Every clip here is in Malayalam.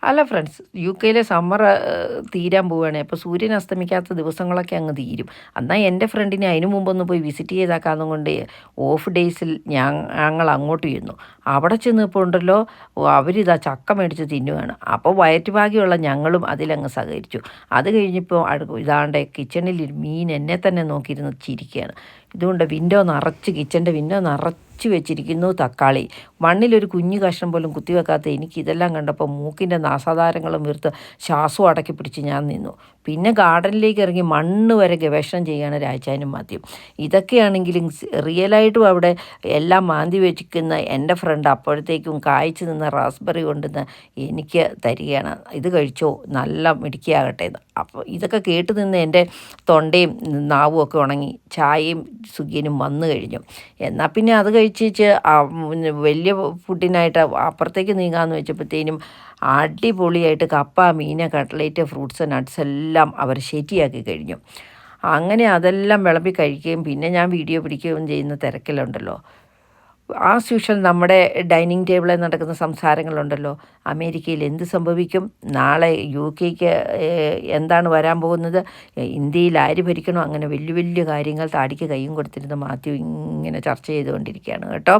അല്ല ഫ്രണ്ട്സ്, യു കെയിലെ സമ്മർ തീരാൻ പോവുകയാണ്. അപ്പോൾ സൂര്യൻ അസ്തമിക്കാത്ത ദിവസങ്ങളൊക്കെ അങ്ങ് തീരും. എന്നാൽ എൻ്റെ ഫ്രണ്ടിനെ അതിനു മുമ്പൊന്ന് പോയി വിസിറ്റ് ചെയ്താക്കാന്നും കൊണ്ട് ഓഫ് ഡേയ്സിൽ ഞങ്ങൾ അങ്ങോട്ട് ചെന്നു. അവിടെ ചെന്നപ്പോൾ ഉണ്ടല്ലോ, അവരിതാ ചക്ക മേടിച്ച് തിന്നുകയാണ്. അപ്പോൾ വയറ്റുഭാഗ്യമുള്ള ഞങ്ങളും അതിലങ്ങ് സഹകരിച്ചു. അത് കഴിഞ്ഞപ്പോൾ ഇതാണ്ട് കിച്ചണിൽ മീൻ എന്നെ തന്നെ നോക്കിയിരുന്ന് ചിരിക്കുകയാണ്. ഇതുകൊണ്ട് കിച്ചൻ്റെ വിൻഡോ നിറച്ച് വെച്ചിരിക്കുന്നു തക്കാളി. മണ്ണിലൊരു കുഞ്ഞു കഷ്ണം പോലും കുത്തിവെക്കാത്ത എനിക്ക് ഇതെല്ലാം കണ്ടപ്പോൾ മൂക്കിൻ്റെ നാസാധാരങ്ങളും വീർത്ത് ശ്വാസവും അടക്കി പിടിച്ച് ഞാൻ നിന്നു. പിന്നെ ഗാർഡനിലേക്ക് ഇറങ്ങി മണ്ണ് വരെ ഗവേഷണം ചെയ്യുകയാണ് രാജാനും മാത്യം. ഇതൊക്കെയാണെങ്കിലും റിയലായിട്ടും അവിടെ എല്ലാം മാന്തി വെച്ചിരിക്കുന്ന എൻ്റെ ഫ്രണ്ട് അപ്പോഴത്തേക്കും കായ്ച്ചു നിന്ന റാസ്ബെറി കൊണ്ടുവന്ന് എനിക്ക് തരികയാണ്. ഇത് കഴിച്ചോ, നല്ല മിടുക്കിയാകട്ടെ എന്ന്. അപ്പോൾ ഇതൊക്കെ കേട്ട് നിന്ന് എൻ്റെ തൊണ്ടയും നാവും ഒക്കെ ഉണങ്ങി. ചായയും സുഖിയനും വന്നു കഴിഞ്ഞു. എന്നാൽ പിന്നെ അത് കഴിച്ച് വലിയ ഫുഡിനായിട്ട് അപ്പുറത്തേക്ക് നീങ്ങാമെന്ന് വെച്ചപ്പോഴത്തേനും അടിപൊളിയായിട്ട് കപ്പ, മീൻ, കട്ട്ലേറ്റ്, ഫ്രൂട്ട്സ്, നട്ട്സ് എല്ലാം അവർ ശരിയാക്കി കഴിഞ്ഞു. അങ്ങനെ അതെല്ലാം വിളമ്പി കഴിക്കുകയും പിന്നെ ഞാൻ വീഡിയോ പിടിക്കുകയും ചെയ്യുന്ന തിരക്കിലുണ്ടല്ലോ, ആസ് യൂഷ്വൽ നമ്മുടെ ഡൈനിങ് ടേബിളിൽ നടക്കുന്ന സംസാരങ്ങളുണ്ടല്ലോ, അമേരിക്കയിൽ എന്ത് സംഭവിക്കും, നാളെ യു കെക്ക് എന്താണ് വരാൻ പോകുന്നത്, ഇന്ത്യയിൽ ആര് ഭരിക്കണോ, അങ്ങനെ വലിയ വലിയ കാര്യങ്ങൾ താടിക്ക് കൈയും കൊടുത്തിരുന്ന മാത്യു ഇങ്ങനെ ചർച്ച ചെയ്തുകൊണ്ടിരിക്കുകയാണ് കേട്ടോ.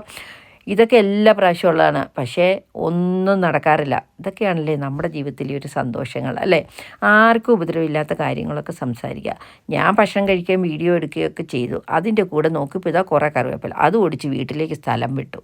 ഇതൊക്കെ എല്ലാ പ്രാവശ്യവും ഉള്ളതാണ്, പക്ഷേ ഒന്നും നടക്കാറില്ല. ഇതൊക്കെയാണല്ലേ നമ്മുടെ ജീവിതത്തിലെ ഒരു സന്തോഷങ്ങൾ അല്ലേ. ആർക്കും ഉപദ്രവമില്ലാത്ത കാര്യങ്ങളൊക്കെ സംസാരിക്കുക. ഞാൻ ഭക്ഷണം കഴിക്കുകയും വീഡിയോ എടുക്കുകയൊക്കെ ചെയ്തു. അതിൻ്റെ കൂടെ നോക്കിയപ്പോൾ ഇതാ കുറേ കറിവേപ്പില, അത് ഓടിച്ച് വീട്ടിലേക്ക് സ്ഥലം വിട്ടു.